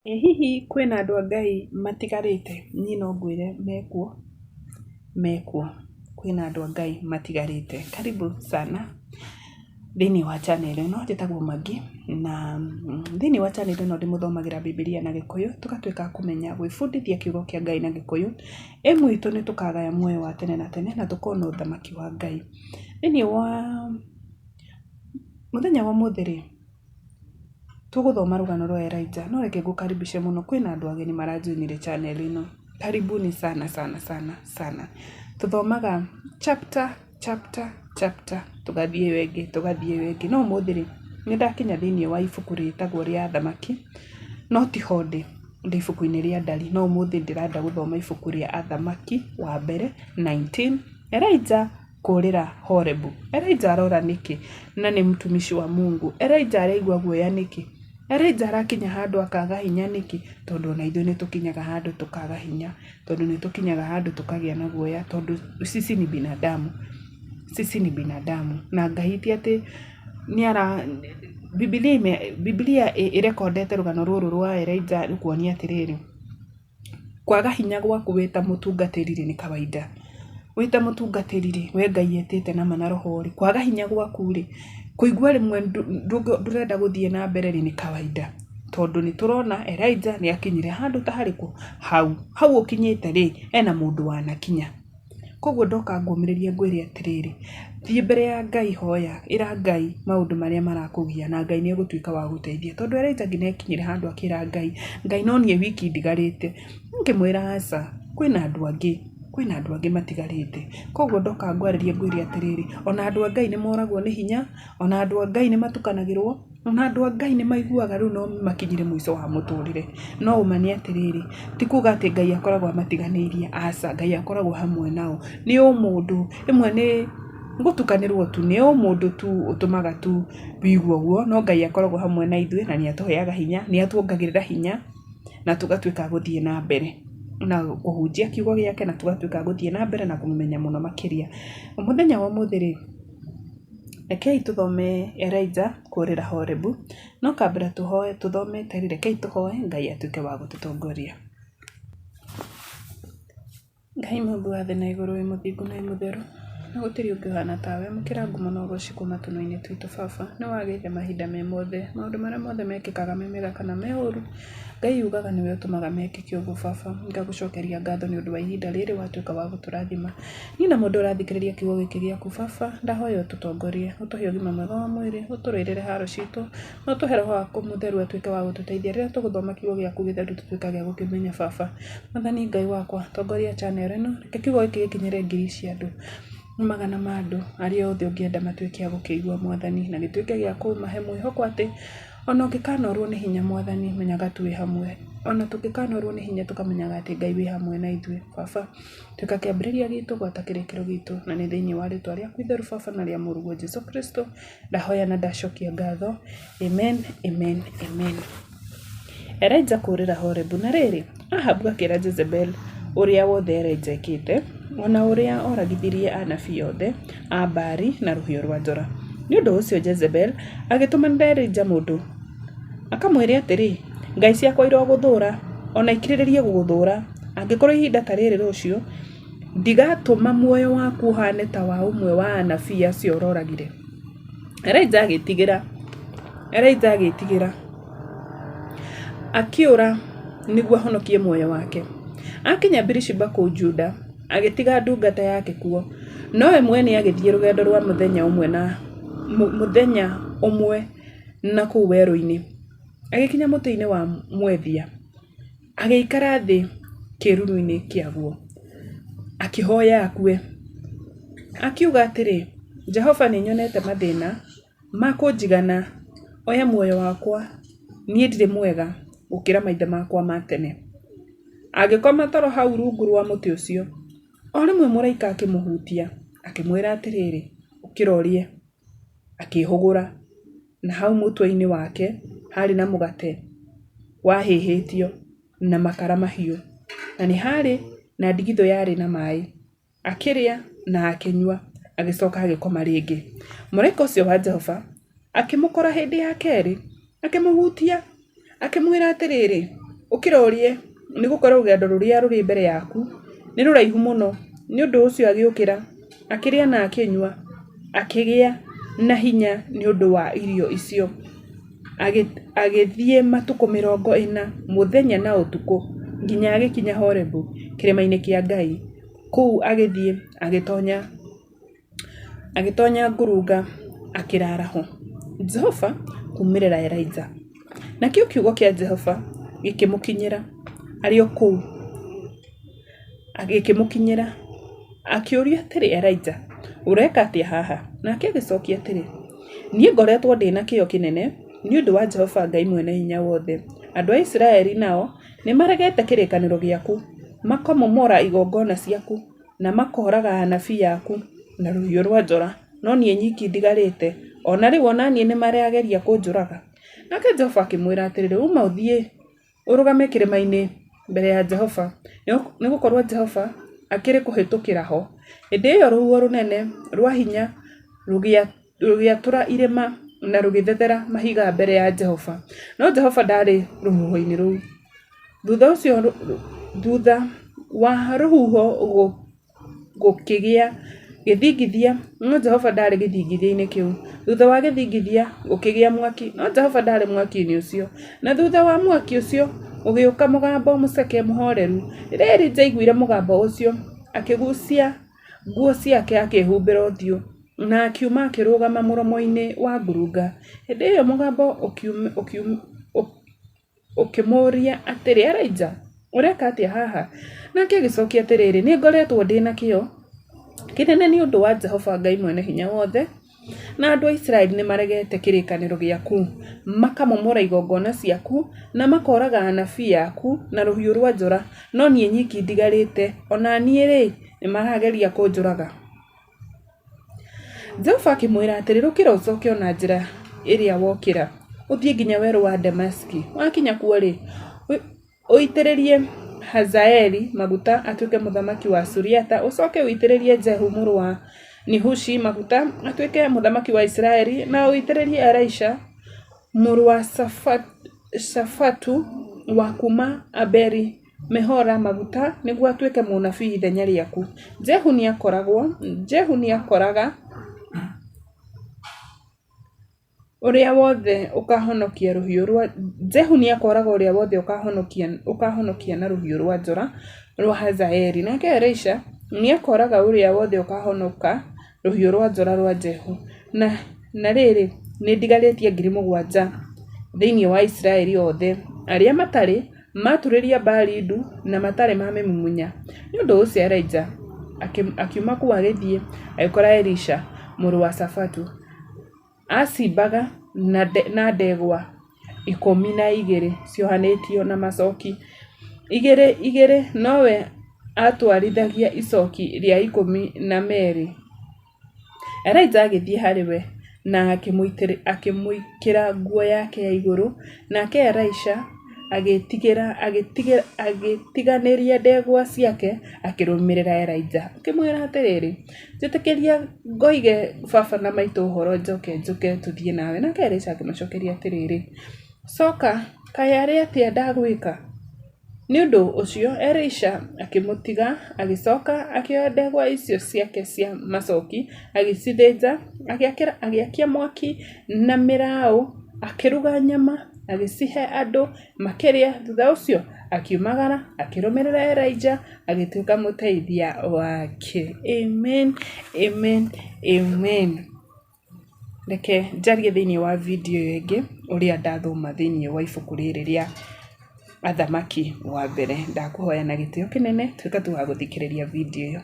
Ĩ hihi kwĩna andũ a Ngai matigarĩte? Niĩ no ngwĩre mekuo. Kwĩna andũ a Ngai matigarĩte. Karibu sana thĩinĩ wa channel ĩno, njĩtagwo Magi, na thĩinĩ wa channel ĩno ndĩmũthomagĩra Bibilia na Gĩkũyũ, tũgatuĩka kũmenya gwĩbundithia kiugo kĩa Ngai na Gĩkũyũ. Ĩmwe itũ nĩ tũkagaya muoyo wa tene na tene na tũkona ũthamaki wa Ngai. Thĩinĩ wa mũthenya wa mũthĩ-rĩ, tũgũthoma rũgano rwa Elijah, no reke ngũkaribishe mũno. Kwĩna andũ ageni maranjoinire channel ĩno, karibuni sana sana sana sana. Tũthomaga chapter tũgathiĩ wengĩ no mũthĩ-rĩ nĩ ndakinya thĩinĩ wa ibuku rĩtagwo rĩa Athamaki, no ti ho ndĩ ibuku-inĩ rĩa Ndari, no mũthĩ ndĩrenda gũthoma ibuku rĩa Athamaki wa mbere 19. Elijah kũrĩra Horebu. Elijah arora nĩkĩ? Na nĩ mtumishi wa Mungu. Elijah araigua guoya nĩkĩ? Elijah arakinya handũ akaga hinya nĩkĩ? Tondũ ona ithuĩ nĩ tũkinyaga handũ tũkaga hinya, tondũ nĩ tũkinyaga handũ tũkagĩa na guoya, tondũ sisi ni binadamu. Na Ngai ti atĩ Biblia ĩrekondete rũgano rũrũ rwa Elijah kuonia atĩrĩrĩ, kwaga hinya gwaku wĩta mũtungatĩri nĩ kawaida. Wĩta mũtungatĩri we Ngai etĩte na mana roho-rĩ, kwaga hinya gwaku-rĩ, kũigua rĩmwe ndũrenda gũthiĩ na mbere nĩ kawaida. Tondũ nĩ tũrona Elijah nĩ akinyire handũ ta harĩkũ? Hau ũkinyĩte-rĩ, ena mũndũ wanakinya. Koguo ndoka ngũmĩrĩria ngwĩre atĩrĩrĩ, thiĩ mbere ya Ngai, hoya, ĩra Ngai maũndũ marĩa marakũgia na Ngai nĩ egũtuĩka wa gũteithia. Tondũ Elijah nginya ekinyire handũ akĩra Ngai no niĩ wiki ndigarĩte. Ngĩmwĩra aca, kwĩna andũ angĩ matigarĩte. Koguo ndoka ngwarĩrie ngwĩre atĩrĩrĩ, ona andũ a Ngai nĩ moragwo nĩ hinya, ona andũ a Ngai nĩ matukanagĩrwo, ona andũ a Ngai nĩ maiguaga rĩu no makinyire mũico wa mũtũrĩre. No ũma nĩ atĩrĩrĩ, ti kuga atĩ Ngai akoragwo amatiganĩirie, aca, Ngai akoragwo hamwe nao. Nĩ mũndũ ĩmwe nĩ gũtukanĩrwo tu, nĩ mũndũ tu ũtũmaga tu wĩigua ũguo, no Ngai akoragwo hamwe na ithuĩ na nĩ atũheaga hinya, nĩ atuongagĩrĩra hinya na tũgatuĩka gũthiĩ na mbere na kũhunjia kiugo gĩake, na tũgatuĩka gũthiĩ na mbere na kũmũmenya mũno makĩria. Mũthenya wa mũthĩ-rĩ, rekei tũthome Elijah kũrĩra Horebu, no kambere tũthome terĩ, rekei tũhoe Ngai atuĩke wa gũtũtongoria. Ngai Mũmbi wa thĩ na igũrũ, wĩ mũthingu na mũtheru, na gũtirĩ ũngĩ ũhana tawe. Mũkĩra ngumo na ũgooci kuma tũnua-inĩ twitũ Baba, nĩ wagĩte mahinda me mothe, maũndũ marĩa mothe mekĩkaga me mega kana me ũru, Ngai ugaga nĩwe ũtũmaga mekĩke ũguo. Baba, ngagũcokeria ngatho nĩ ũndũ wa ihinda rĩrĩ watuĩka wa gũtũrathima. Niĩ na mũndũ ũrathikĩrĩria kiugo gĩkĩ gĩaku Baba, ndahoya ũtũtongorie, ũtũhe ũgima mwega wa mwĩrĩ, ũtũrĩrĩre haro citũ, na ũtũhe Roho waku Mũtheru atuĩke wa gũtũteithia rĩrĩa tũgũthoma kiugo gĩaku gĩtheru, tũtuĩke gĩa gũkĩmenya. Baba, Mwathani Ngai wakwa, tongoria channel ĩno, reke kiugo gĩkĩ gĩkinyĩre ngiri cia andũ, magana ma andũ arĩa othe ũngĩenda matuĩke a gũkĩigua Mwathani, na gĩtuĩke gĩa kũmahe mwĩhoko atĩ ona ũngĩkanorwo nĩ hinya Mwathani, menyaga tuĩ hamwe. Ona tũngĩkanorwo nĩ hinya tũkamenyaga atĩ Ngai wĩ hamwe na ithuĩ. Baba, tuĩka kĩambĩrĩria gitũ, gwata kĩrĩkĩro gitũ, na nĩ thĩinĩ wa rĩĩtwa rĩaku itheru Baba na rĩa mũrũguo Jesũ Kristo ndahoya na ndacokia ngatho. Amen, amen, amen. Elijah kũrĩra Horebu. Na rĩrĩ, Ahabu akĩra Jezebel ũrĩa wothe Elijah ekĩte, ona ũrĩa oragithirie anabii othe a Baali na rũhiũ rwa njora. Nĩ ũndũ ũcio Jezebel agĩtũmanĩra Elijah mũndũ akamwĩre atĩrĩ, ngai ciakwa irogũthũũra, ona ikirĩrĩrie gũgũthũũra, angĩkorwo ihinda ta rĩrĩ rũciũ ndigatũma muoyo waku ũhane ta wa ũmwe wa anabii acio ũroragire. Elijah agĩtigĩra akĩũra nĩguo ahonokie muoyo wake. Akinya Birishiba kũu Juda, agĩtiga ndungata yake kuo, nowe mwene agĩthiĩ rũgendo rwa mũthenya ũmwe na kũu werũ-inĩ. Agĩkinya mũtĩ-inĩ wa mwethia, agĩikara thĩ kĩĩruru-inĩ kĩaguo, akĩhoya akue, akiuga atĩrĩ, Jehova, nĩ nyonete mathĩna ma kũnjigana, oya muoyo wakwa, niĩ ndirĩ mwega gũkĩra maithe makwa ma tene. Agĩkoma toro hau rungu rwa mũtĩ ũcio, o rĩmwe mũraika akĩmũhutia, akĩmwĩra atĩrĩrĩ, ũkĩra ũrĩe. Akĩĩhũgũra, na hau mũtwe-inĩ wake harĩ na mũgate wahĩhĩtio na makara mahiũ, na nĩ harĩ na ndigithũ yarĩ na maĩ. Akĩrĩa na akĩnyua, agĩcoka agĩkoma rĩngĩ. Mũraika ũcio wa Jehova akĩmũkora hĩndĩ ya kerĩ, akĩmũhutia, akĩmwĩra atĩrĩrĩ, ukirorie ni gukora rugendo ruria ruri mbere yaku ni ruraihu muno ni undu ucio agiukira akiria na akinyua akigia na hinya ni undu wa irio icio agithie matuko 40 muthenya na utuku nginya agikinya Horebu kirima-ini kia Ngai kuu agithie agitonya ngurunga akirara ho Jehova kumirira Elijah na kiugo kia Jehova gikimukinyira ario kuu agikimukinyira akiuria atiri Elijah ureka atia haha nake agicokia atiri nie ngoretwo ndina kio kinene ni undu wa Jehova Ngai mwene hinya wothe andu a Israeli nao ni maregete kirikaniro giaku makomomora igongona ciaku na makoraga anabii yaku na ruhiũ rwa njora no nie nyiki ndigarite ona riu ona nie ni mareageria kunjuraga nake Jehova akimwira atiriri uma uthie urugame kirima-ini mbere ya Jehova ni gukorwo Jehova akiri kuhitukira ho indi iyo ruhuo runene rwa hinya rugiatura irima na rugithethera mahiga mbere ya Jehova no Jehova ndari ruhuho-ini ruu thutha wa ruhuho gukigia githingithia no Jehova ndari githingithia-ini kiu thutha wa githingithia gukigia mwaki no Jehova ndari mwaki-ini ucio na thutha wa mwaki ucio ugiuka mugambo muceke muhoreru riri njaiguire mugambo ucio akigucia nguo ciake akihumbira uthiu na akiuma akirugama muromo-ini wa ngurunga hindi iyo mugambo ukimuria atiri Elijah ureka atia haha nake agicokia atiriri ni ngoretwo ndina kio kinene ni undu wa Jehova Ngai mwene hinya wothe na andu a Israeli ni maregete kirikaniro giaku makamomora igongona ciaku na makoraga anabii yaku na ruhiũ rwa njora no nie nyiki ndigarite ona nie ri ni marageria kunjuraga Jehova akimwira atiriri ukira ucoke ona njira iria wokira uthie nginya weru wa Damaski wakinya kuo ri uitiririe Hazaeli maguta atuike muthamaki wa Suriata ucoke uitiririe Jehu muru wa Nihushi maguta atuike muthamaki wa Israeli na uitiririe Elisha muru wa Shafatu wa kuma Aberi Mehora maguta niguo atuike munabii ithenya riaku Jehu ni akoraga uria wothe ukahonokia ruhiũ rwa Jehu ni akoraga uria wothe ukahonokia na ruhiũ rwa njora rwa Hazaeli nake Elisha ni akoraga uria wothe ukahonoka ruhiũ rwa njora rwa Jehu na riri ni ndigaritie 7,000 thiini wa Israeli othe aria matari maturiria Baali ndu na matari mamemumunya ni undu ucio Elijah akiuma kuo agithie agikora Elisha muru wa Shafatu acimbaga na ndegwa 12 ciohanitio na macoki igiri nowe atwarithagia icoki ria 12 Elijah agithie hariwe na akimwikira nguo yake ya iguru nake Elisha agitiganiria ndegwa ciake akirumirira Elijah akimwira atiriri njitikiria ngoige baba na maitu uhoro njoke tuthie nawe nake Elisha akimacokeria atiriri coka kayari atia ndagwika ni undu ucio Elisha akimutiga agicoka akioya ndegwa icio ciake cia macoki agicithinja agiakia mwaki na mirao akiruga nyama agicihe andu makiria thutha ucio akiumagara akirumirira Elijah agituika muteithia wake amen reke njarie thiini wa video ingi uria ndathoma thiini wa ibuku riri ria Athamaki wa mbere ndakuhoya na gitio kinene tuika tu wa guthikiriria video iyo